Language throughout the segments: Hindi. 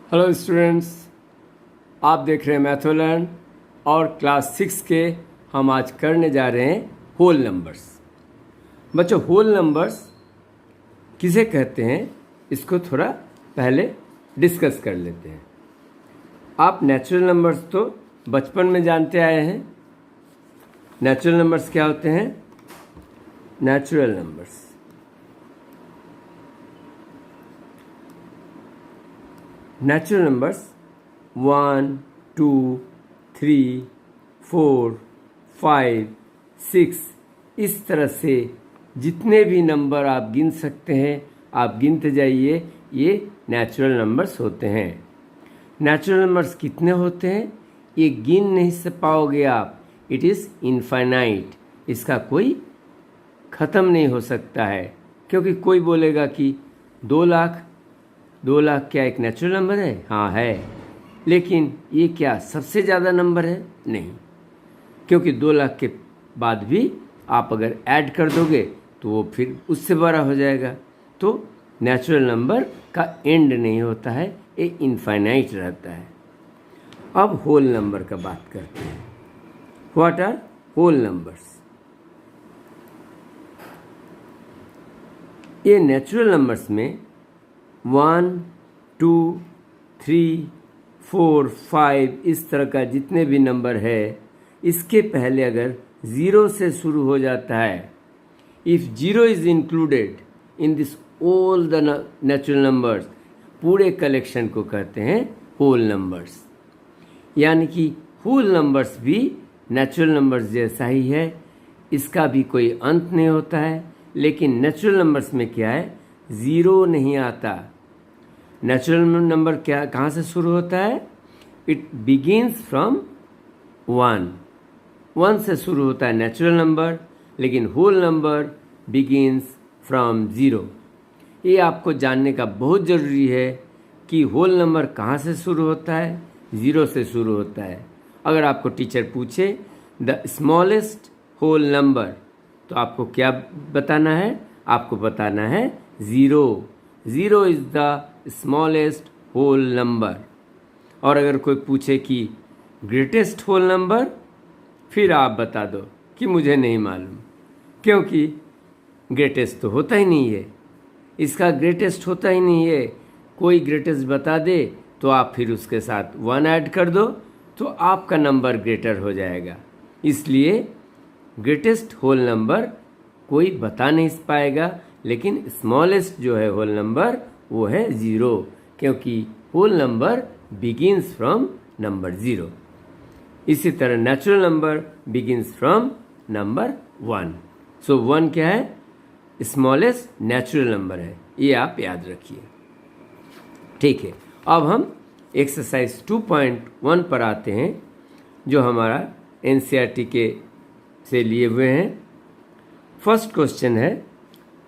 हेलो स्टूडेंट्स, आप देख रहे हैं मैथोलर्न और क्लास 6 के हम आज करने जा रहे हैं होल नंबर्स। बच्चों, होल नंबर्स किसे कहते हैं इसको थोड़ा पहले डिस्कस कर लेते हैं। आप नेचुरल नंबर्स तो बचपन में जानते आए हैं। नेचुरल नंबर्स क्या होते हैं? नेचुरल नंबर्स नेचुरल नंबर्स 1, 2, 3, 4, 5, 6 इस तरह से जितने भी नंबर आप गिन सकते हैं आप गिनते जाइए, ये नेचुरल नंबर्स होते हैं। नेचुरल नंबर्स कितने होते हैं ये गिन नहीं पाओगे आप। इट इज़ इनफाइनाइट, इसका कोई ख़त्म नहीं हो सकता है। क्योंकि कोई बोलेगा कि 2 लाख क्या एक नेचुरल नंबर है? हाँ है, लेकिन ये क्या सबसे ज़्यादा नंबर है? नहीं, क्योंकि 2 लाख के बाद भी आप अगर ऐड कर दोगे तो वो फिर उससे बड़ा हो जाएगा। तो नेचुरल नंबर का एंड नहीं होता है, ये इनफाइनाइट रहता है। अब होल नंबर का बात करते हैं। What are whole numbers? ये नेचुरल नंबर्स में 1, 2, 3, 4, 5 इस तरह का जितने भी नंबर है, इसके पहले अगर 0 से शुरू हो जाता है, if 0 is included in this all the natural numbers, पूरे कलेक्शन को कहते हैं होल नंबर्स। यानी कि होल नंबर्स भी नेचुरल नंबर्स जैसा ही है, इसका भी कोई अंत नहीं होता है। लेकिन नेचुरल नंबर्स में क्या है? 0 नहीं आता। नेचुरल नंबर क्या कहाँ से शुरू होता है? इट बिगिंस फ्रॉम 1 से शुरू होता है नेचुरल नंबर, लेकिन होल नंबर बिगिंस फ्रॉम 0। ये आपको जानने का बहुत ज़रूरी है कि होल नंबर कहाँ से शुरू होता है? 0 से शुरू होता है। अगर आपको टीचर पूछे द स्मॉलेस्ट होल नंबर, तो आपको क्या बताना है? आपको बताना है 0। 0 is the smallest whole number. और अगर कोई पूछे कि ग्रेटेस्ट होल नंबर, फिर आप बता दो कि मुझे नहीं मालूम, क्योंकि ग्रेटेस्ट तो होता ही नहीं है, इसका ग्रेटेस्ट होता ही नहीं है। कोई ग्रेटेस्ट बता दे तो आप फिर उसके साथ 1 ऐड कर दो तो आपका नंबर ग्रेटर हो जाएगा। इसलिए ग्रेटेस्ट होल नंबर कोई बता नहीं पाएगा, लेकिन स्मॉलेस्ट जो है होल नंबर वो है 0, क्योंकि whole number begins from number 0। इसी तरह natural number begins from number 1। So 1 क्या है? स्मॉलेस्ट नेचुरल नंबर है, ये आप याद रखिए। ठीक है, अब हम एक्सरसाइज 2.1 पर आते हैं, जो हमारा NCERT के से लिए हुए हैं। फर्स्ट क्वेश्चन है,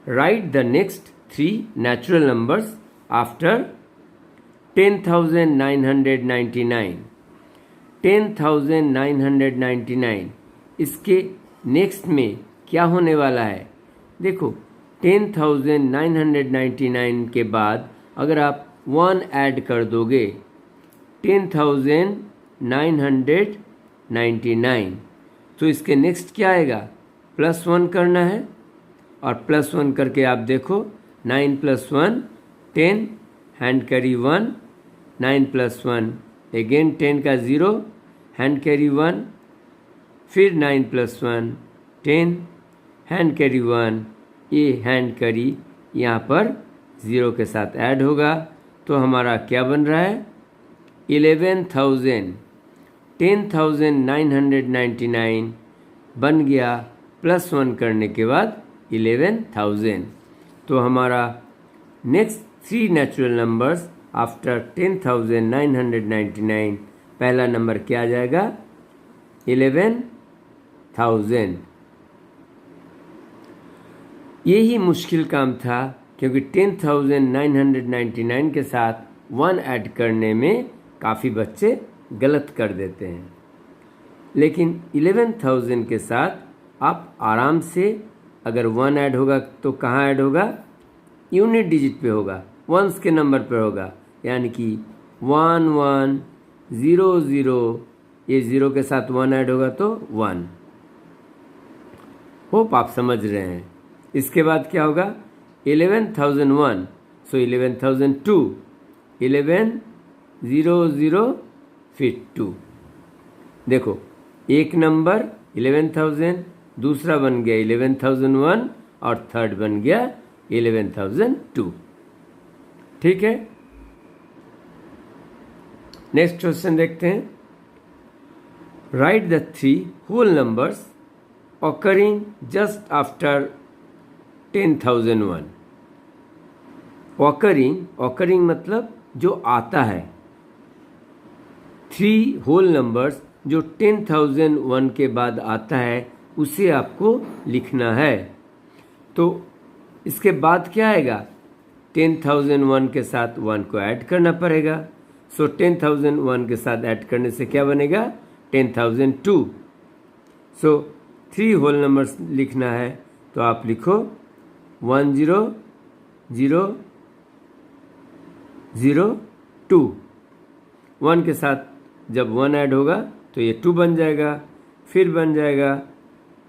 right the next 3 natural numbers after 10,999। 10,999 इसके नेक्स्ट में क्या होने वाला है? देखो, 10,999 के बाद अगर आप 1 ऐड कर दोगे 10,999, तो इसके नेक्स्ट क्या आएगा? +1 करना है, और +1 करके आप देखो 9 + 1 10, हैंड कैरी 1, 9 + 1 अगेन 10 का 0, हैंड कैरी 1, फिर 9 + 1 10, हैंड कैरी 1, ये हैंड कैरी यहाँ पर 0 के साथ ऐड होगा, तो हमारा क्या बन रहा है? 11,000। 10,999 बन गया, +1 करने के बाद 11,000। तो हमारा नेक्स्ट 3 नेचुरल नंबर्स आफ्टर 10,999, पहला नंबर क्या आ जाएगा? 11,000। यही मुश्किल काम था, क्योंकि 10,999 के साथ 1 ऐड करने में काफ़ी बच्चे गलत कर देते हैं। लेकिन 11,000 के साथ आप आराम से, अगर 1 ऐड होगा तो कहाँ ऐड होगा? यूनिट डिजिट पे होगा, वंस के नंबर पे होगा, यानी कि 1 1 0 0, ये 0 के साथ 1 ऐड होगा तो 1। होप आप समझ रहे हैं। इसके बाद क्या होगा 11,001, सो 11,002, 11 0 0 फिर 2। देखो एक नंबर 11,000, दूसरा बन गया 11,001 और थर्ड बन गया 11,002। ठीक है, नेक्स्ट क्वेश्चन देखते हैं। Right the 3 whole numbers occurring just after 10,001। occurring मतलब जो आता है। 3 होल नंबर्स जो 10,001 के बाद आता है उसे आपको लिखना है। तो इसके बाद क्या आएगा 10,001 के साथ 1 को ऐड करना पड़ेगा। सो 10,001 के साथ ऐड करने से क्या बनेगा 10,002। सो 3 होल नंबर्स लिखना है तो आप लिखो 1 0 0 0 2। 1 के साथ जब 1 ऐड होगा तो ये 2 बन जाएगा, फिर बन जाएगा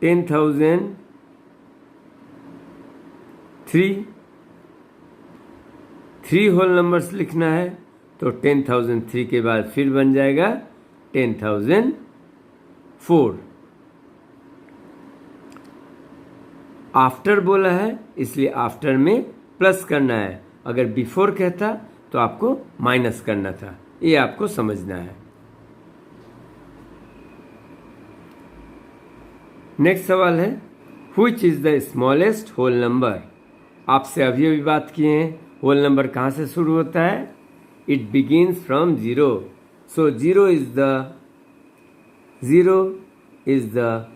10,003। 3 होल नंबर्स लिखना है तो 10,003 के बाद फिर बन जाएगा 10,004। आफ्टर बोला है इसलिए आफ्टर में प्लस करना है, अगर बिफोर कहता तो आपको माइनस करना था, ये आपको समझना है। नेक्स्ट सवाल है which is the smallest whole number. आपसे अभी बात किए हैं होल नंबर कहाँ से शुरू होता है, it begins from 0। So 0 is the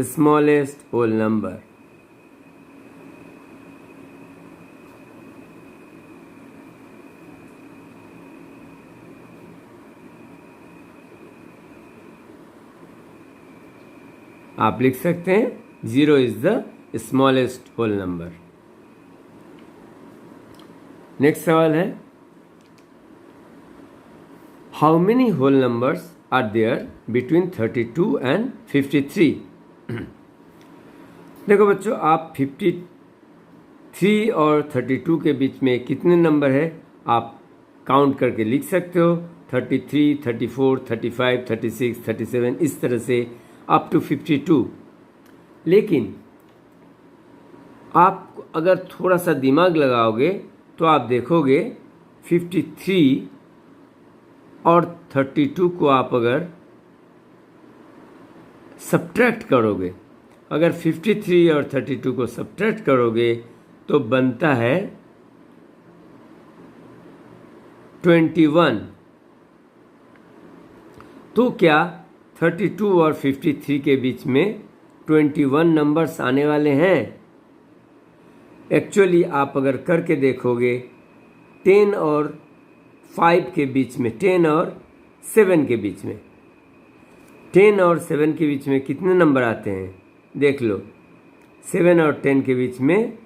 smallest whole number. आप लिख सकते हैं 0 is the smallest whole number. Next सवाल है how many whole numbers are there between 32 and 53। देखो बच्चों, आप 53 और 32 के बीच में कितने नंबर है आप काउंट करके लिख सकते हो। 33, 34, 35, 36, 37 इस तरह से अप टू 52। लेकिन आप अगर थोड़ा सा दिमाग लगाओगे तो आप देखोगे 53 और 32 को आप अगर सब्ट्रैक्ट करोगे, अगर 53 और 32 को सब्ट्रैक्ट करोगे तो बनता है 21। तो क्या 32 और 53 के बीच में 21 नंबर्स आने वाले हैं? एक्चुअली आप अगर करके देखोगे 10 और 5 के बीच में, 10 और 7 के बीच में, 10 और 7 के बीच में कितने नंबर आते हैं देख लो। 7 और 10 के बीच में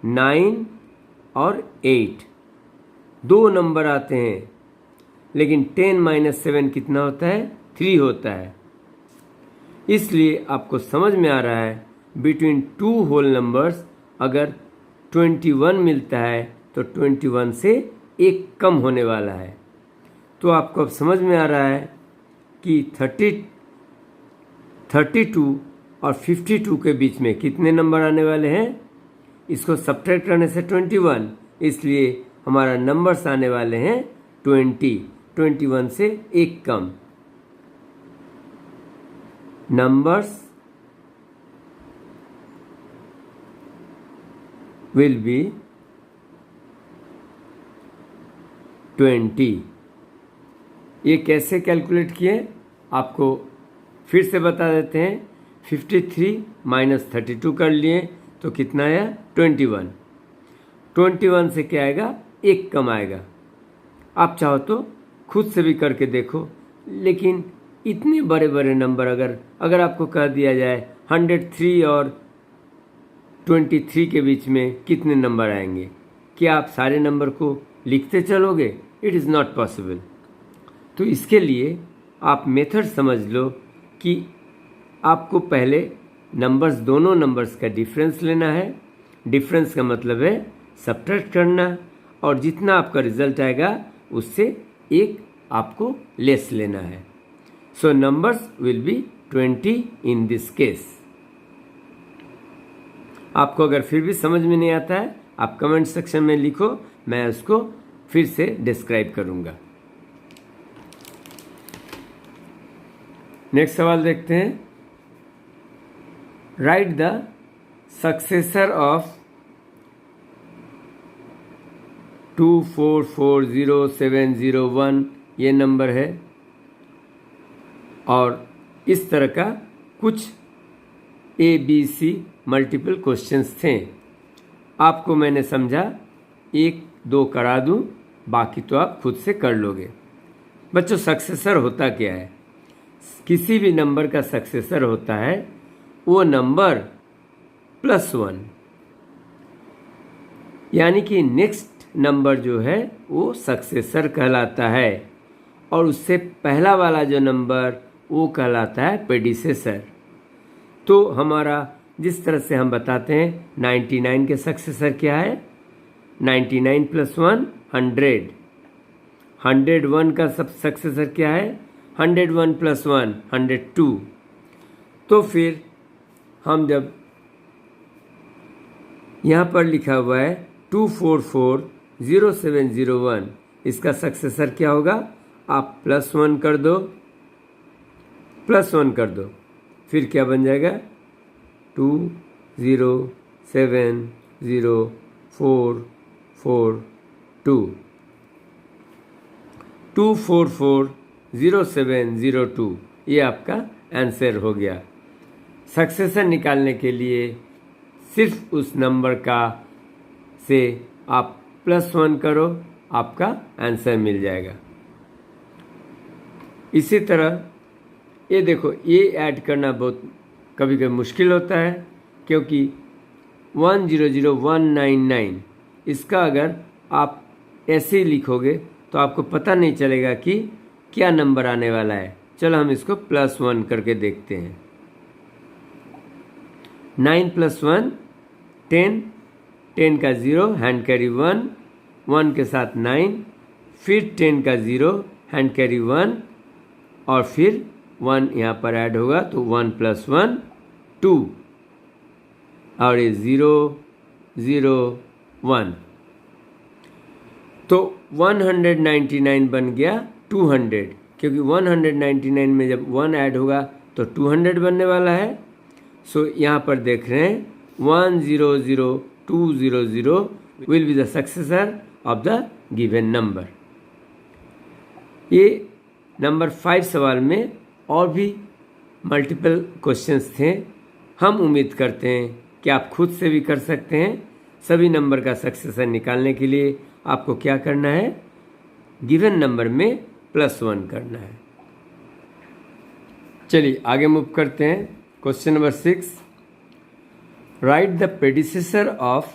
9 और 8 2 नंबर आते हैं, लेकिन 10 - 7 कितना होता है 3 होता है। इसलिए आपको समझ में आ रहा है बिटवीन 2 होल नंबर्स अगर 21 मिलता है तो 21 से एक कम होने वाला है। तो आपको अब समझ में आ रहा है कि 32 और 52 के बीच में कितने नंबर आने वाले हैं। इसको सब्ट्रैक्ट करने से 21, इसलिए हमारा नंबर्स आने वाले हैं 20। 21 से एक कम। Numbers will be 20। ये कैसे कैलकुलेट किए आपको फिर से बता देते हैं। 53 - 32 कर लिए तो कितना आया 21। 21 से क्या आएगा एक कम आएगा। आप चाहो तो खुद से भी करके देखो, लेकिन इतने बड़े बड़े नंबर अगर आपको कह दिया जाए 103 और 23 के बीच में कितने नंबर आएंगे, क्या आप सारे नंबर को लिखते चलोगे? It is not possible. तो इसके लिए आप मेथड समझ लो कि आपको पहले नंबर्स, दोनों नंबर्स का डिफरेंस लेना है। डिफरेंस का मतलब है सब्ट्रैक्ट करना, और जितना आपका रिजल्ट आएगा उससे एक आपको लेस लेना है। So numbers will be 20 in this case. आपको अगर फिर भी समझ में नहीं आता है, आप कमेंट सेक्शन में लिखो, मैं उसको फिर से डिस्क्राइब करूंगा। नेक्स्ट सवाल देखते हैं। राइट द सक्सेसर ऑफ 2440701, ये नंबर है, और इस तरह का कुछ ABC मल्टीपल क्वेश्चंस थे। आपको मैंने समझा 1-2 करा दूं, बाकी तो आप खुद से कर लोगे। बच्चों, सक्सेसर होता क्या है? किसी भी नंबर का सक्सेसर होता है वो नंबर +1, यानी कि नेक्स्ट नंबर जो है वो सक्सेसर कहलाता है, और उससे पहला वाला जो नंबर वो कहलाता है प्रेडिसेसर। तो हमारा जिस तरह से हम बताते हैं 99 के सक्सेसर क्या है? 99 + 1 100। 101 का सक्सेसर क्या है? 101 + 1 102। तो फिर हम जब यहाँ पर लिखा हुआ है 2440701, इसका सक्सेसर क्या होगा? आप +1 कर दो, +1 कर दो, फिर क्या बन जाएगा? 2070442 2440702, ये आपका आंसर हो गया। सक्सेसर निकालने के लिए सिर्फ उस नंबर का से आप +1 करो, आपका आंसर मिल जाएगा। इसी तरह ये देखो, ये ऐड करना बहुत कभी कभी मुश्किल होता है, क्योंकि 100199 इसका अगर आप ऐसे ही लिखोगे तो आपको पता नहीं चलेगा कि क्या नंबर आने वाला है। चलो हम इसको +1 करके देखते हैं। 9 + 1 10, 10 का 0 हैंड कैरी 1, 1 के साथ 9, फिर 10 का 0 हैंड कैरी 1, और फिर 1 यहाँ पर ऐड होगा तो 1 + 1 2, और ये 0 0 1, तो 199 बन गया 200, क्योंकि 199 में जब 1 ऐड होगा तो 200 बनने वाला है। सो यहाँ पर देख रहे हैं 100200 will be the successor of the given number. ये नंबर 5 सवाल में और भी मल्टीपल क्वेश्चंस थे। हम उम्मीद करते हैं कि आप खुद से भी कर सकते हैं। सभी नंबर का सक्सेसर निकालने के लिए आपको क्या करना है? गिवन नंबर में +1 करना है। चलिए आगे मूव करते हैं। Question number 6, right the predecessor of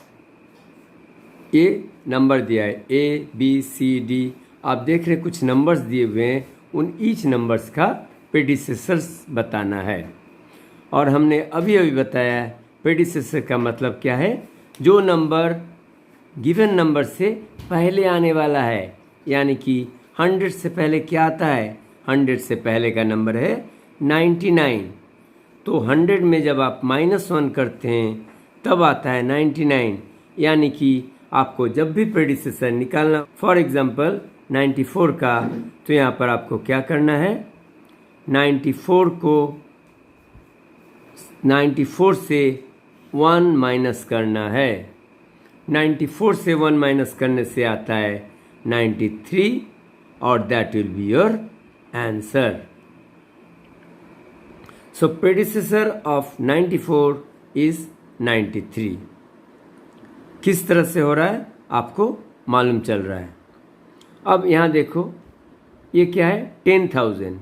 A. Number दिया है ABCD, आप देख रहे कुछ नंबर्स दिए हुए हैं, उन ईच नंबर्स का प्रेडिसेसर्स बताना है। और हमने अभी अभी बताया प्रेडिसेसर का मतलब क्या है? जो नंबर गिवन नंबर से पहले आने वाला है, यानी कि 100 से पहले क्या आता है? 100 से पहले का नंबर है 99। तो 100 में जब आप -1 करते हैं तब आता है 99, यानी कि आपको जब भी प्रेडिसेसर निकालना, फॉर एग्जांपल 94 का, तो यहाँ पर आपको क्या करना है? 94 से 1 माइनस करना है। 94 से 1 माइनस करने से आता है 93, और that will be your answer. So predecessor of 94 is 93। किस तरह से हो रहा है आपको मालूम चल रहा है। अब यहाँ देखो, ये क्या है? 10,000,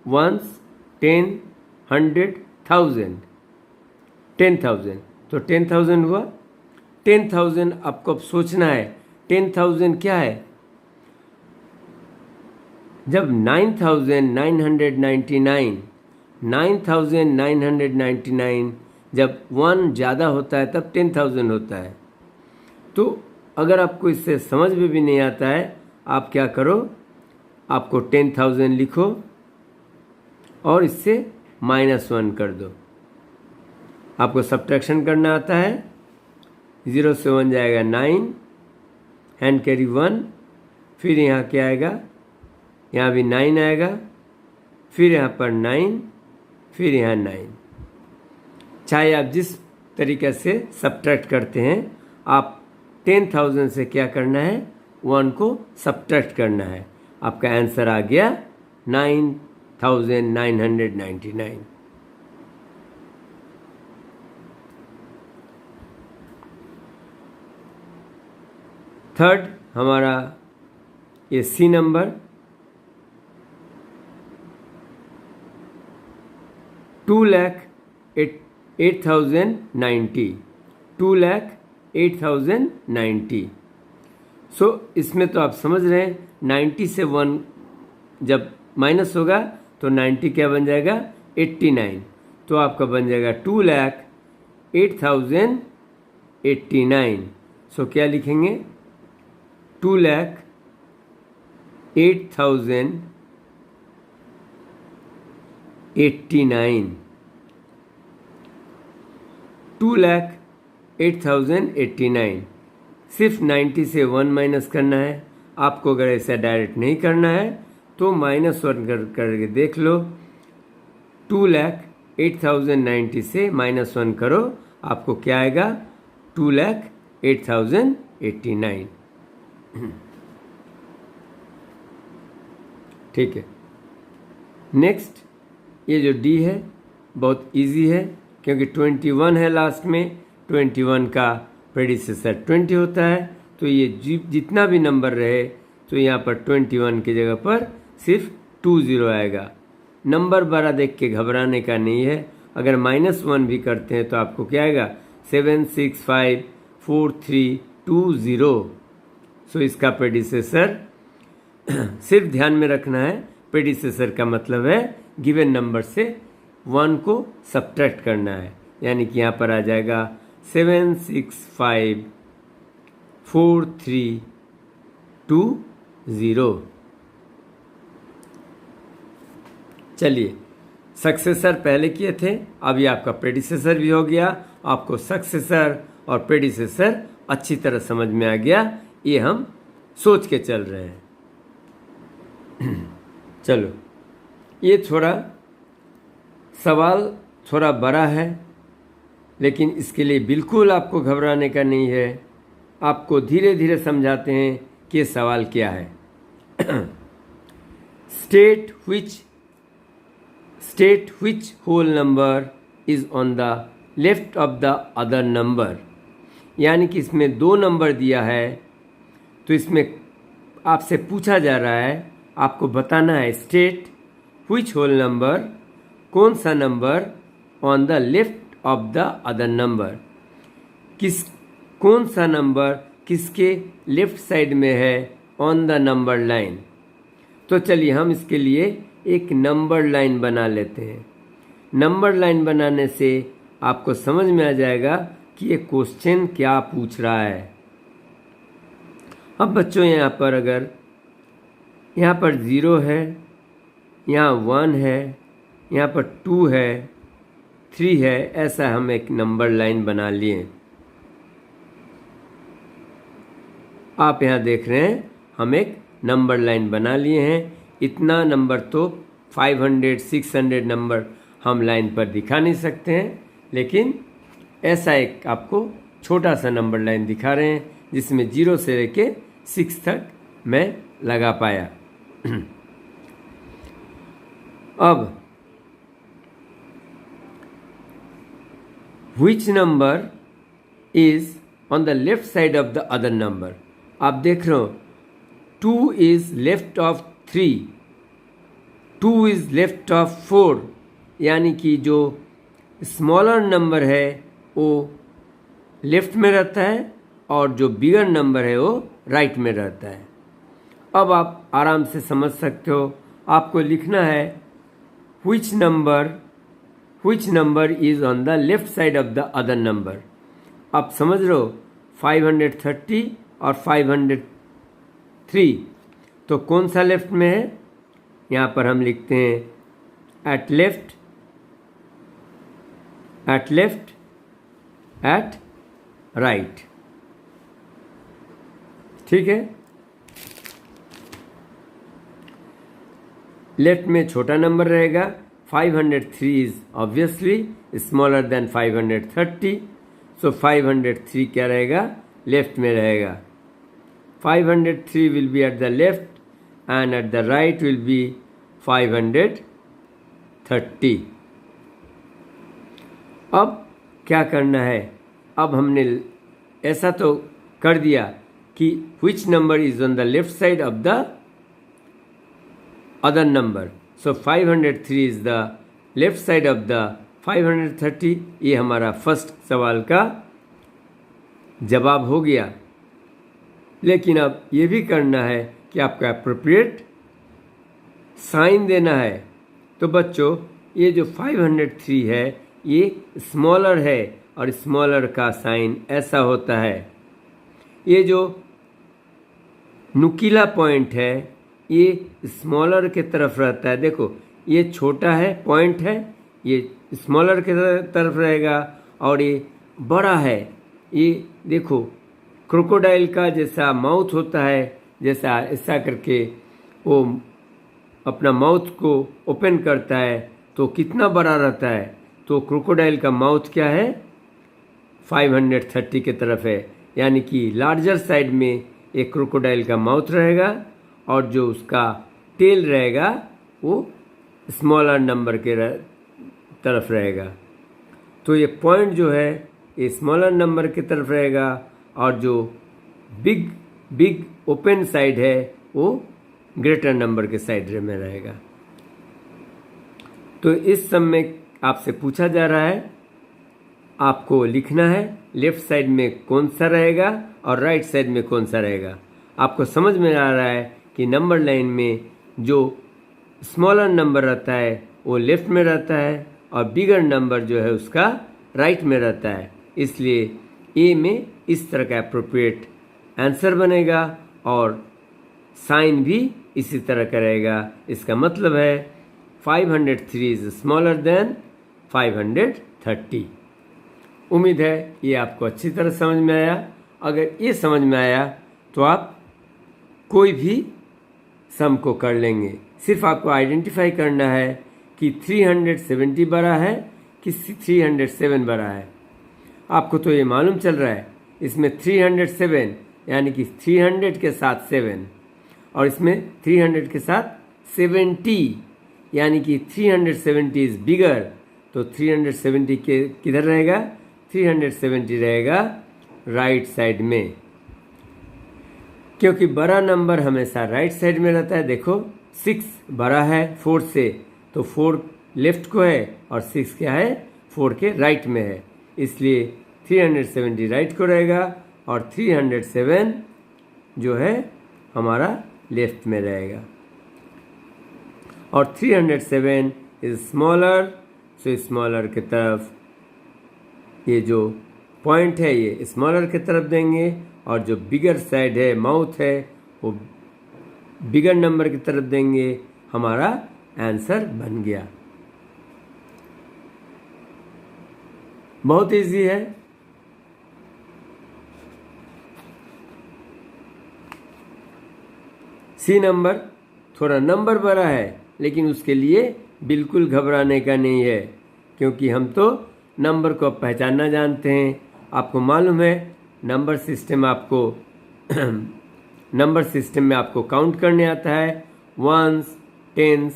1s 10 100 1000, 10,000, तो 10,000 हुआ। 10,000 आपको अब सोचना है 10,000 क्या है? जब 9999 जब 1 ज़्यादा होता है तब 10,000 होता है। तो अगर आपको इससे समझ में भी नहीं आता है, आप क्या करो, आपको 10,000 लिखो और इससे -1 कर दो। आपको सब्ट्रैक्शन करना आता है। 0 से 1 जाएगा 9, हैंड कैरी 1, फिर यहाँ क्या आएगा, यहाँ भी 9 आएगा, फिर यहाँ पर 9, फिर यहाँ 9। चाहे आप जिस तरीके से सब्ट्रैक्ट करते हैं, आप 10,000 से क्या करना है, 1 को सब्ट्रैक्ट करना है। आपका आंसर आ गया 9,999। थर्ड हमारा ये सी नंबर 2,08,090 2,08,090। सो इसमें तो आप समझ रहे हैं 90 से 1 जब माइनस होगा तो 90 क्या बन जाएगा, 89। तो आपका बन जाएगा 2,08,089। सो क्या लिखेंगे, 2,08,089 2,08,089। सिर्फ 90 से 1 माइनस करना है। आपको अगर ऐसा डायरेक्ट नहीं करना है तो -1 करके देख लो। 2,08,090 से -1 करो, आपको क्या आएगा, 2,08,089। ठीक है। नेक्स्ट ये जो डी है बहुत इजी है, क्योंकि 21 है लास्ट में। 21 का प्रेडिसेसर 20 होता है, तो ये जितना भी नंबर रहे तो यहाँ पर 21 की जगह पर सिर्फ 20 आएगा। नंबर बड़ा देख के घबराने का नहीं है। अगर -1 भी करते हैं तो आपको क्या आएगा, 7654320। सो इसका प्रेडिसेसर सिर्फ ध्यान में रखना है, प्रेडिसेसर का मतलब है गिवन नंबर से 1 को सब्ट्रैक्ट करना है। यानी कि यहाँ पर आ जाएगा 7654320। चलिए, सक्सेसर पहले किए थे, अभी आपका प्रेडिसेसर भी हो गया। आपको सक्सेसर और प्रेडिसेसर अच्छी तरह समझ में आ गया। ये हम सोच के चल रहे हैं। चलो, ये सवाल थोड़ा बड़ा है, लेकिन इसके लिए बिल्कुल आपको घबराने का नहीं है। आपको धीरे धीरे समझाते हैं कि ये सवाल क्या है। State which whole number is on the left of the other number। यानी कि इसमें 2 नंबर दिया है, तो इसमें आपसे पूछा जा रहा है, आपको बताना है स्टेट which whole number, कौन सा number on the left of the other number, कौन सा नंबर किसके लेफ्ट साइड में है ऑन द नंबर लाइन। तो चलिए हम इसके लिए एक नंबर लाइन बना लेते हैं। नंबर लाइन बनाने से आपको समझ में आ जाएगा कि ये क्वेश्चन क्या पूछ रहा है। अब बच्चों, यहाँ पर अगर यहाँ पर 0 है, यहाँ 1 है, यहाँ पर 2 है, 3 है, ऐसा हम एक नंबर लाइन बना लिए। आप यहाँ देख रहे हैं हम एक नंबर लाइन बना लिए हैं। इतना नंबर तो 500-600 नंबर हम लाइन पर दिखा नहीं सकते हैं, लेकिन ऐसा एक आपको छोटा सा नंबर लाइन दिखा रहे हैं जिसमें 0 से लेके 6 तक मैं लगा पाया। अब which number is on the left side of the other number। आप देख रहे हो 2 is left of 3, 2 is left of 4, यानी कि जो स्मॉलर नंबर है वो लेफ्ट में रहता है और जो बिगर नंबर है वो राइट में रहता है। अब आप आराम से समझ सकते हो। आपको लिखना है which number is on the left side of the other number। आप समझ रहे हो 530 और 503, तो कौन सा लेफ्ट में है? यहाँ पर हम लिखते हैं एट लेफ्ट, एट राइट। ठीक है, लेफ्ट में छोटा नंबर रहेगा। 503 इज ऑब्वियसली स्मॉलर देन 530, सो 503 क्या रहेगा? लेफ्ट में रहेगा। 503 will be at the left and at the right will be 530। अब क्या करना है? अब हमने ऐसा तो कर दिया कि which number is on the left side of the other number, so 503 is the left side of the 530। ये हमारा फर्स्ट सवाल का जवाब हो गया। लेकिन अब ये भी करना है कि आपका एप्रोप्रिएट साइन देना है। तो बच्चों, ये जो 503 है ये स्मॉलर है और स्मॉलर का साइन ऐसा होता है। ये जो नुकीला पॉइंट है ये स्मॉलर के तरफ रहता है। देखो, ये छोटा है पॉइंट है, ये स्मॉलर के तरफ रहेगा, और ये बड़ा है। ये देखो क्रोकोडाइल का जैसा माउथ होता है, जैसा ऐसा करके वो अपना माउथ को ओपन करता है तो कितना बड़ा रहता है। तो क्रोकोडाइल का माउथ क्या है? 530 के तरफ है, यानी कि लार्जर साइड में एक क्रोकोडाइल का माउथ रहेगा और जो उसका टेल रहेगा वो स्मॉलर नंबर के तरफ रहेगा। तो ये पॉइंट जो है ये स्मॉलर नंबर की तरफ रहेगा और जो बिग ओपन साइड है वो ग्रेटर नंबर के साइड में रहेगा। तो इस सब में आपसे पूछा जा रहा है, आपको लिखना है लेफ्ट साइड में कौन सा रहेगा और राइट साइड में कौन सा रहेगा। आपको समझ में आ रहा है कि नंबर लाइन में जो स्मॉलर नंबर रहता है वो लेफ्ट में रहता है और बिगर नंबर जो है उसका राइट में रहता है। इसलिए ए में इस तरह का एप्रोप्रिएट आंसर बनेगा और साइन भी इसी तरह का रहेगा। इसका मतलब है 503 इज स्मॉलर देन 530। उम्मीद है ये आपको अच्छी तरह समझ में आया। अगर ये समझ में आया तो आप कोई भी सम को कर लेंगे। सिर्फ आपको आइडेंटिफाई करना है कि 370 बड़ा है कि 307 बड़ा है। आपको तो ये मालूम चल रहा है इसमें 307 यानी कि 300 के साथ 7 और इसमें 300 के साथ 70 यानी कि 370 इज बिगर। तो 370 के किधर रहेगा? 370 रहेगा राइट साइड में, क्योंकि बड़ा नंबर हमेशा राइट साइड में रहता है। देखो 6 बड़ा है 4 से, तो 4 लेफ्ट को है और 6 क्या है? 4 के राइट में है। इसलिए 370 राइट को रहेगा और 307 जो है हमारा लेफ्ट में रहेगा। और 307 इज स्मॉलर, सो स्मॉलर की तरफ ये जो पॉइंट है ये स्मॉलर की तरफ देंगे और जो बिगर साइड है माउथ है वो बिगर नंबर की तरफ देंगे। हमारा आंसर बन गया। बहुत इजी है। सी नंबर थोड़ा नंबर बड़ा है लेकिन उसके लिए बिल्कुल घबराने का नहीं है, क्योंकि हम तो नंबर को पहचानना जानते हैं। आपको मालूम है नंबर सिस्टम में आपको काउंट करने आता है 1s, 10s,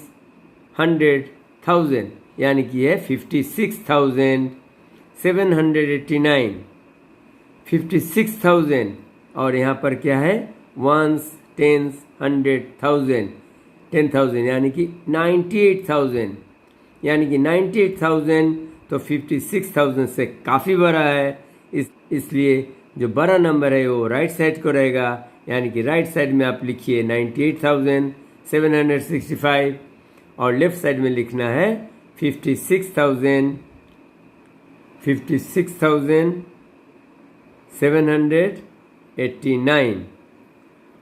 100, 1000, यानी कि है 56,789, 56,000। और यहाँ पर क्या है? 1s, 10s, 100, 1000, 10,000 यानी कि 98,000, यानी कि 98,000 तो 56,000 से काफ़ी बड़ा है। इसलिए जो बड़ा नंबर है वो राइट साइड को रहेगा, यानी कि राइट साइड में आप लिखिए 98,765 और लेफ्ट साइड में लिखना है 56,789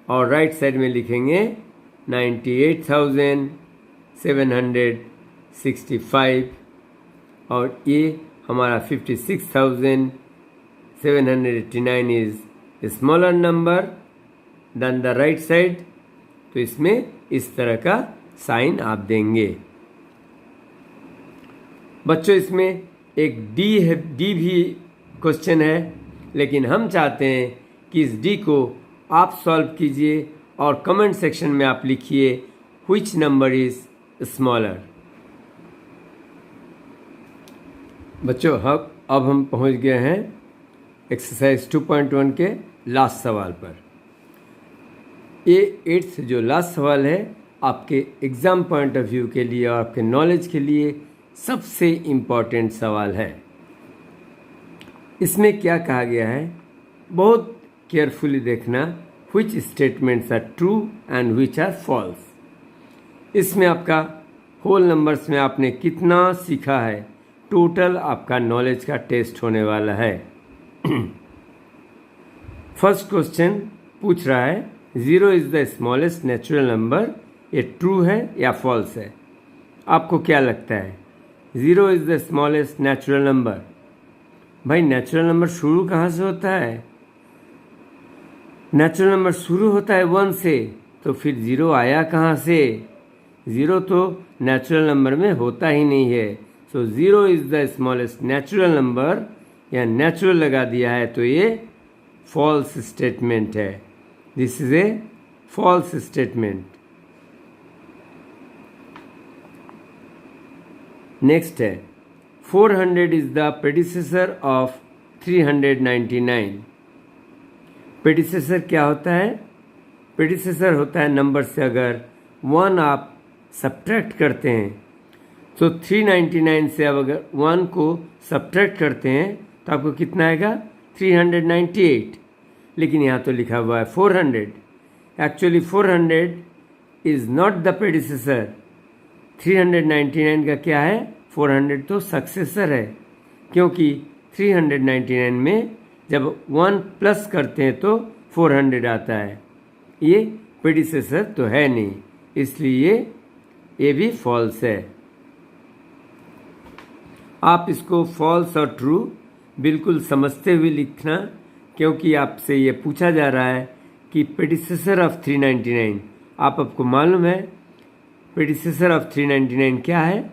और राइट साइड में लिखेंगे 98,765 और ये हमारा 56,789 is smaller number than the right side. तो इसमें इस तरह का साइन आप देंगे। बच्चों इसमें एक डी भी क्वेश्चन है, लेकिन हम चाहते हैं कि इस डी को आप सॉल्व कीजिए और कमेंट सेक्शन में आप लिखिए व्हिच नंबर इज स्मॉलर। बच्चों अब हम पहुंच गए हैं एक्सरसाइज 2.1 के लास्ट सवाल पर। ये 8th जो लास्ट सवाल है आपके एग्ज़ाम पॉइंट ऑफ व्यू के लिए और आपके नॉलेज के लिए सबसे इम्पॉर्टेंट सवाल है। इसमें क्या कहा गया है, बहुत केयरफुली देखना, which statements are true and which are false। इसमें आपका होल नंबर्स में आपने कितना सीखा है, टोटल आपका नॉलेज का टेस्ट होने वाला है। फर्स्ट क्वेश्चन पूछ रहा है 0 is the smallest natural number, ये ट्रू है या फॉल्स है? आपको क्या लगता है 0 is the smallest natural number? भाई नेचुरल नंबर शुरू कहाँ से होता है? नेचुरल नंबर शुरू होता है 1 से, तो फिर 0 आया कहाँ से? 0 तो नेचुरल नंबर में होता ही नहीं है। So 0 is the smallest natural number, या नेचुरल लगा दिया है तो ये फॉल्स स्टेटमेंट है। This is a false statement. Next है 400 is the predecessor of 399। Predecessor क्या होता है? प्रेडिसेसर होता है नंबर से अगर 1 आप सब्ट्रैक्ट करते हैं, तो 399 से अब अगर 1 को सब्ट्रैक्ट करते हैं तो आपको कितना आएगा? 398। लेकिन यहाँ तो लिखा हुआ है 400। Actually 400 is not the predecessor. 399 का क्या है? 400 तो सक्सेसर है, क्योंकि 399 में जब 1 प्लस करते हैं तो 400 आता है। ये प्रेडिसेसर तो है नहीं, इसलिए ये भी फॉल्स है। आप इसको फॉल्स और ट्रू बिल्कुल समझते हुए लिखना, क्योंकि आपसे ये पूछा जा रहा है कि प्रेडिसेसर ऑफ 399। आपको मालूम है प्रेडिसेसर ऑफ 399 क्या है?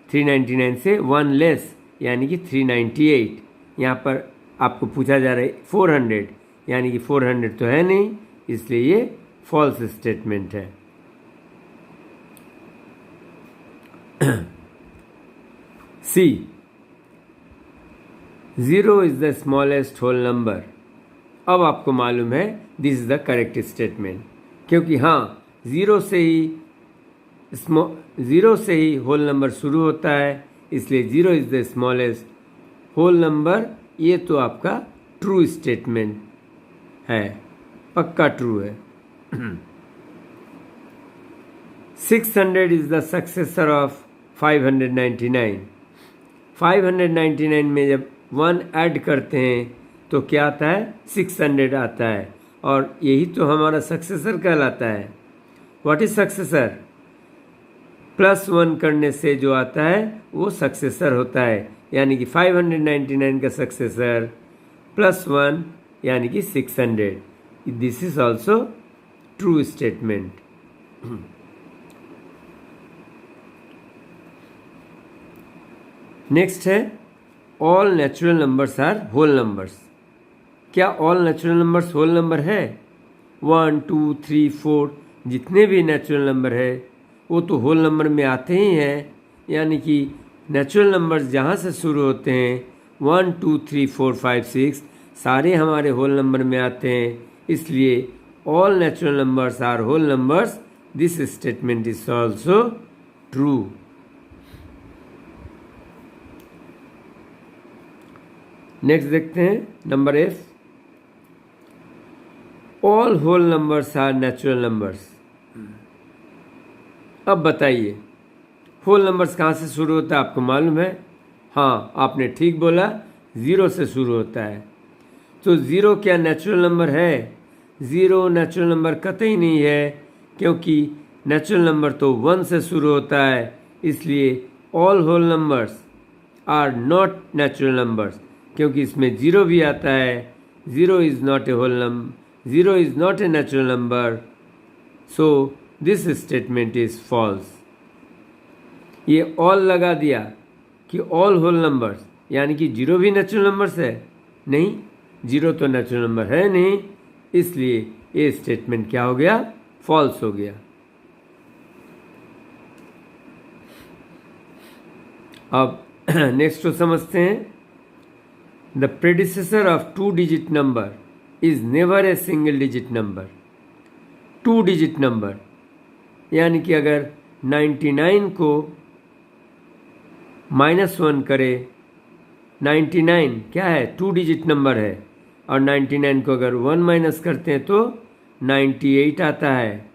399 से 1 लेस, यानी कि 398। यहाँ पर आपको पूछा जा रहा है 400, यानी कि 400 तो है नहीं, इसलिए ये फॉल्स स्टेटमेंट है। C 0 is the smallest whole number. अब आपको मालूम है this is the correct statement, क्योंकि हाँ 0 से ही होल नंबर शुरू होता है, इसलिए 0 is the smallest whole number. ये तो आपका ट्रू स्टेटमेंट है, पक्का ट्रू है। 600 इज द सक्सेसर ऑफ 599। 599 में जब 1 ऐड करते हैं तो क्या आता है? 600 आता है, और यही तो हमारा सक्सेसर कहलाता है। What is successor? +1 करने से जो आता है वो सक्सेसर होता है, यानी कि 599 का सक्सेसर +1 यानी कि 600। This is also true statement. Next है all natural numbers are whole numbers. क्या all natural numbers whole number है? 1, 2, 3, 4 जितने भी नेचुरल नंबर है वो तो होल नंबर में आते ही हैं, यानी कि नेचुरल नंबर्स जहाँ से शुरू होते हैं 1, 2, 3, 4, 5, 6 सारे हमारे होल नंबर में आते हैं, इसलिए all natural numbers are whole numbers. This statement is also true. Next देखते हैं number F। All whole numbers are natural numbers. अब बताइए होल नंबर्स कहाँ से शुरू होता है, आपको मालूम है? हाँ, आपने ठीक बोला, ज़ीरो से शुरू होता है। तो ज़ीरो क्या नेचुरल नंबर है? ज़ीरो नेचुरल नंबर कतई नहीं है, क्योंकि नेचुरल नंबर तो वन से शुरू होता है। इसलिए all whole numbers are not natural numbers, क्योंकि इसमें ज़ीरो भी आता है। Zero is not a whole number, zero is not a natural number, so this statement is false. ये ऑल लगा दिया कि ऑल होल नंबर्स, यानी कि जीरो भी नेचुरल नंबर्स है? नहीं, जीरो तो नेचुरल नंबर है नहीं, इसलिए ये स्टेटमेंट क्या हो गया? फॉल्स हो गया। अब नेक्स्ट को समझते हैं। The predecessor of two digit number is never a single digit number. Two digit number यानी कि अगर 99 को -1 करे, 99 क्या है? टू डिजिट नंबर है, और 99 को अगर 1 माइनस करते हैं तो 98 आता है।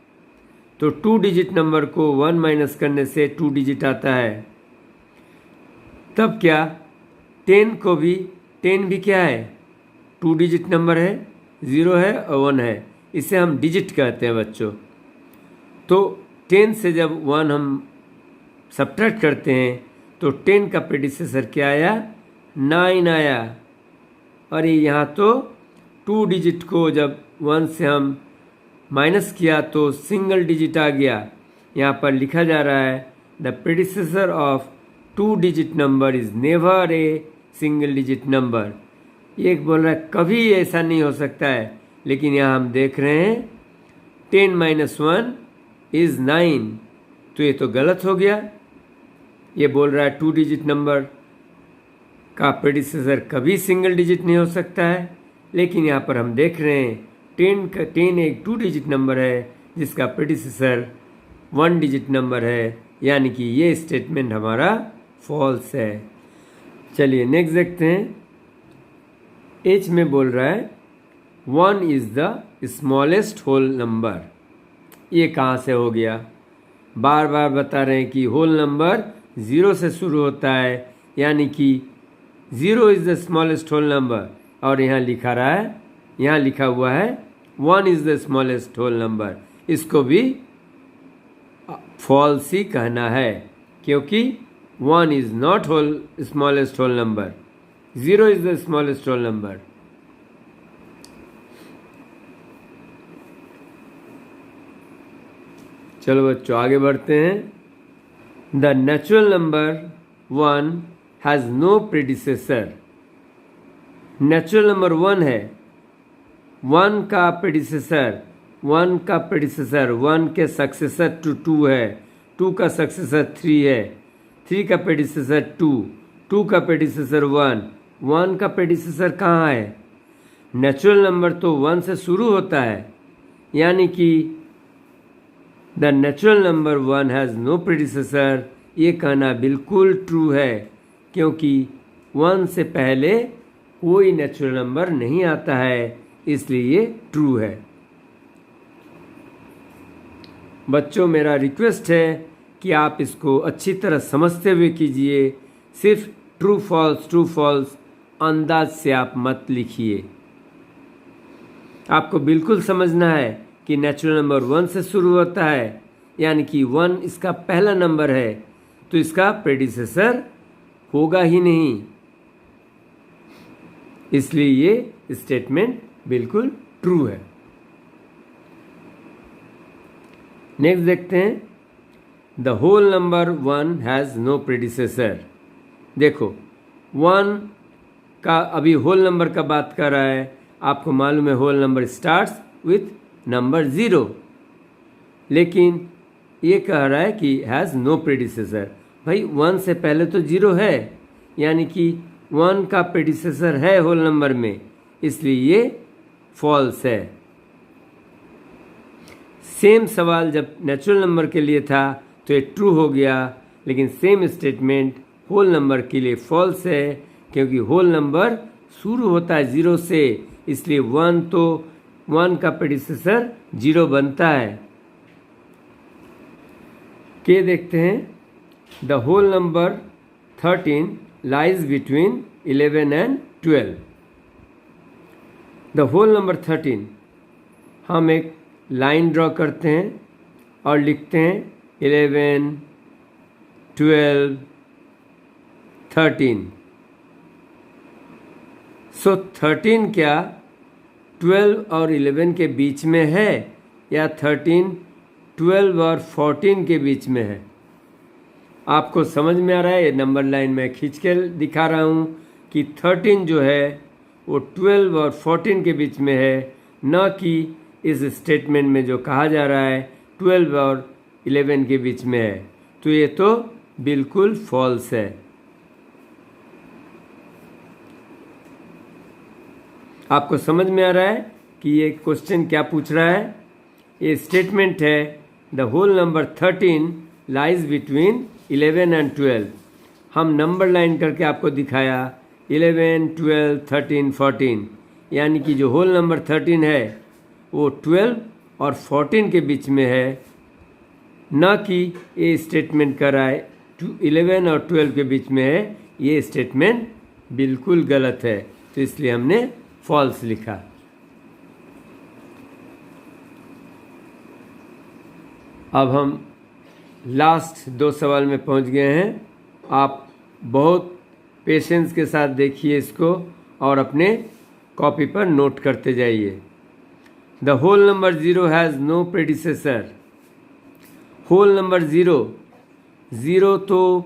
तो टू डिजिट नंबर को 1 माइनस करने से 2 डिजिट आता है। तब क्या 10 भी क्या है? 2 डिजिट नंबर है, 0 है और 1 है, इसे हम डिजिट कहते हैं बच्चों। तो 10 से जब 1 हम सब्ट्रैक्ट करते हैं तो 10 का प्रेडिसेसर क्या आया? 9 आया। और यहाँ तो 2 डिजिट को जब 1 से हम माइनस किया तो सिंगल डिजिट आ गया। यहाँ पर लिखा जा रहा है the predecessor of 2 digit number is never a single digit number. एक बोल रहा है कभी ऐसा नहीं हो सकता है, लेकिन यहाँ हम देख रहे हैं 10 - 1 इज 9, तो ये तो गलत हो गया। ये बोल रहा है 2 डिजिट नंबर का प्रेडिसेसर कभी सिंगल डिजिट नहीं हो सकता है, लेकिन यहाँ पर हम देख रहे हैं 10 एक 2 डिजिट नंबर है जिसका प्रेडिसेसर 1 डिजिट नंबर है, यानी कि ये स्टेटमेंट हमारा फॉल्स है। चलिए नेक्स्ट देखते हैं। एच में बोल रहा है 1 is the smallest whole number. ये कहाँ से हो गया? बार बार बता रहे हैं कि होल नंबर 0 से शुरू होता है, यानी कि 0 is the smallest whole number, और यहाँ लिखा हुआ है 1 is the smallest whole number. इसको भी फॉल्स ही कहना है, क्योंकि 1 is not smallest whole number, 0 is the smallest whole number. चलो बच्चों आगे बढ़ते हैं। The natural number 1 has no predecessor. Natural number 1 है, 1 का प्रेडिसेसर 1 के सक्सेसर 2 है, 2 का सक्सेसर 3 है, 3 का प्रेडिसेसर 2 का प्रेडिसेसर 1 का प्रेडिसेसर कहाँ है? नेचुरल नंबर तो 1 से शुरू होता है, यानी कि the natural number 1 has no predecessor. ये कहना बिल्कुल ट्रू है, क्योंकि 1 से पहले कोई नेचुरल नंबर नहीं आता है, इसलिए ये ट्रू है। बच्चों मेरा रिक्वेस्ट है कि आप इसको अच्छी तरह समझते हुए कीजिए, सिर्फ ट्रू फॉल्स अंदाज से आप मत लिखिए। आपको बिल्कुल समझना है कि नेचुरल नंबर 1 से शुरू होता है, यानी कि 1 इसका पहला नंबर है, तो इसका प्रेडिसेसर होगा ही नहीं, इसलिए ये स्टेटमेंट बिल्कुल ट्रू है। नेक्स्ट देखते हैं। The whole number 1 has no predecessor. देखो 1 का अभी होल नंबर का बात कर रहा है, आपको मालूम है whole number starts with number 0, लेकिन ये कह रहा है कि हैज़ नो प्रेडिसेसर। भाई 1 से पहले तो 0 है, यानी कि 1 का प्रेडिसेसर है होल नंबर में, इसलिए ये फॉल्स है। सेम सवाल जब नेचुरल नंबर के लिए था तो ये ट्रू हो गया, लेकिन सेम स्टेटमेंट होल नंबर के लिए फॉल्स है, क्योंकि होल नंबर शुरू होता है 0 से, इसलिए 1 तो 1 का प्रेडिसेसर 0 बनता है। के देखते हैं, the whole number 13 lies between 11 and 12। The whole number 13, हम एक लाइन ड्रॉ करते हैं और लिखते हैं 11, 12, 13। सो 13 क्या 12 और 11 के बीच में है या 13 12 और 14 के बीच में है? आपको समझ में आ रहा है? ये नंबर लाइन में खींच के दिखा रहा हूँ कि 13 जो है वो 12 और 14 के बीच में है, न कि इस स्टेटमेंट में जो कहा जा रहा है 12 और 11 के बीच में है। तो ये तो बिल्कुल फॉल्स है। आपको समझ में आ रहा है कि ये क्वेश्चन क्या पूछ रहा है? ये स्टेटमेंट है the whole number 13 lies between 11 and 12। हम नंबर लाइन करके आपको दिखाया 11, 12, 13, 14, यानी कि जो होल नंबर 13 है वो 12 और 14 के बीच में है, न कि ये स्टेटमेंट कर रहा है 11 और 12 के बीच में है। ये स्टेटमेंट बिल्कुल गलत है, तो इसलिए हमने फॉल्स लिखा। अब हम लास्ट 2 सवाल में पहुंच गए हैं। आप बहुत पेशेंस के साथ देखिए इसको और अपने कॉपी पर नोट करते जाइए। The whole number 0 has no predecessor. Whole number 0 तो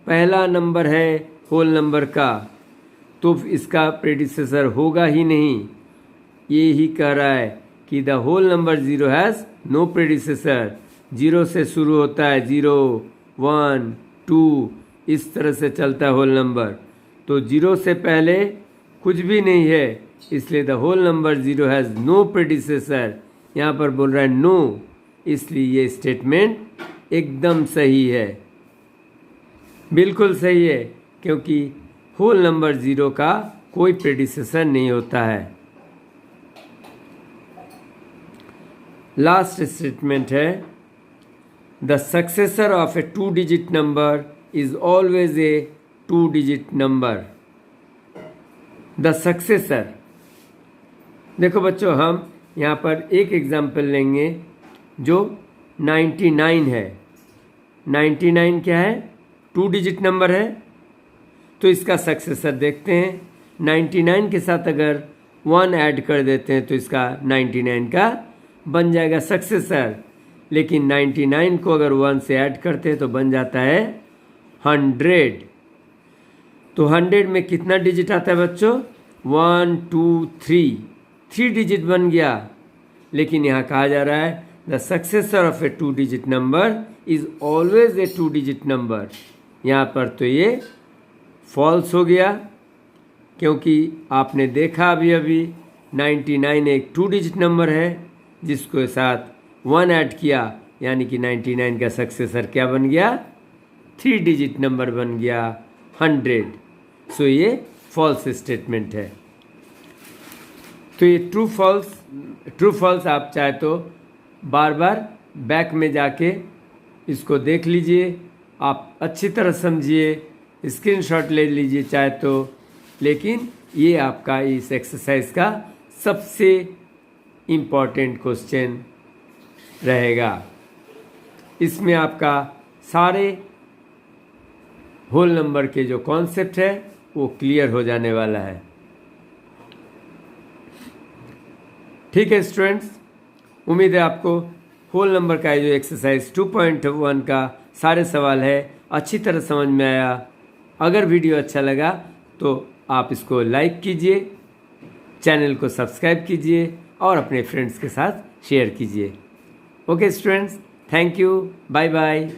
पहला नंबर है होल नंबर का, तो इसका प्रेडिसेसर होगा ही नहीं। ये ही कह रहा है कि the whole number 0 has no predecessor. 0 से शुरू होता है, 0, 1, 2, इस तरह से चलता है होल नंबर। तो 0 से पहले कुछ भी नहीं है, इसलिए the whole number 0 has no predecessor. यहाँ पर बोल रहा है नो, इसलिए ये स्टेटमेंट एकदम सही है, बिल्कुल सही है, क्योंकि होल नंबर 0 का कोई प्रेडिसेसर नहीं होता है। लास्ट स्टेटमेंट है the successor of A 2 digit number is always a 2 digit number. The successor, देखो बच्चों, हम यहाँ पर एक एग्जाम्पल लेंगे जो 99 है। 99 क्या है? 2 डिजिट नंबर है, तो इसका सक्सेसर देखते हैं। 99 के साथ अगर 1 ऐड कर देते हैं तो इसका 99 का बन जाएगा सक्सेसर। लेकिन 99 को अगर 1 से ऐड करते हैं तो बन जाता है 100। तो 100 में कितना डिजिट आता है बच्चों? 1, 2, 3 डिजिट बन गया। लेकिन यहाँ कहा जा रहा है the successor of A 2 digit number is always a 2 digit number. यहाँ पर तो ये फॉल्स हो गया, क्योंकि आपने देखा अभी 99 एक 2 डिजिट नंबर है जिसको साथ 1 ऐड किया, यानी कि 99 का सक्सेसर क्या बन गया? 3 डिजिट नंबर बन गया 100। सो ये फॉल्स स्टेटमेंट है। तो ये ट्रू फॉल्स आप चाहे तो बार बार बैक में जाके इसको देख लीजिए, आप अच्छी तरह समझिए, स्क्रीनशॉट ले लीजिए चाहे तो। लेकिन ये आपका इस एक्सरसाइज का सबसे इम्पॉर्टेंट क्वेश्चन रहेगा। इसमें आपका सारे होल नंबर के जो कॉन्सेप्ट है वो क्लियर हो जाने वाला है। ठीक है स्टूडेंट्स, उम्मीद है आपको होल नंबर का जो एक्सरसाइज 2.1 का सारे सवाल है अच्छी तरह समझ में आया। अगर वीडियो अच्छा लगा तो आप इसको लाइक कीजिए, चैनल को सब्सक्राइब कीजिए और अपने फ्रेंड्स के साथ शेयर कीजिए। Okay students, thank you, bye bye.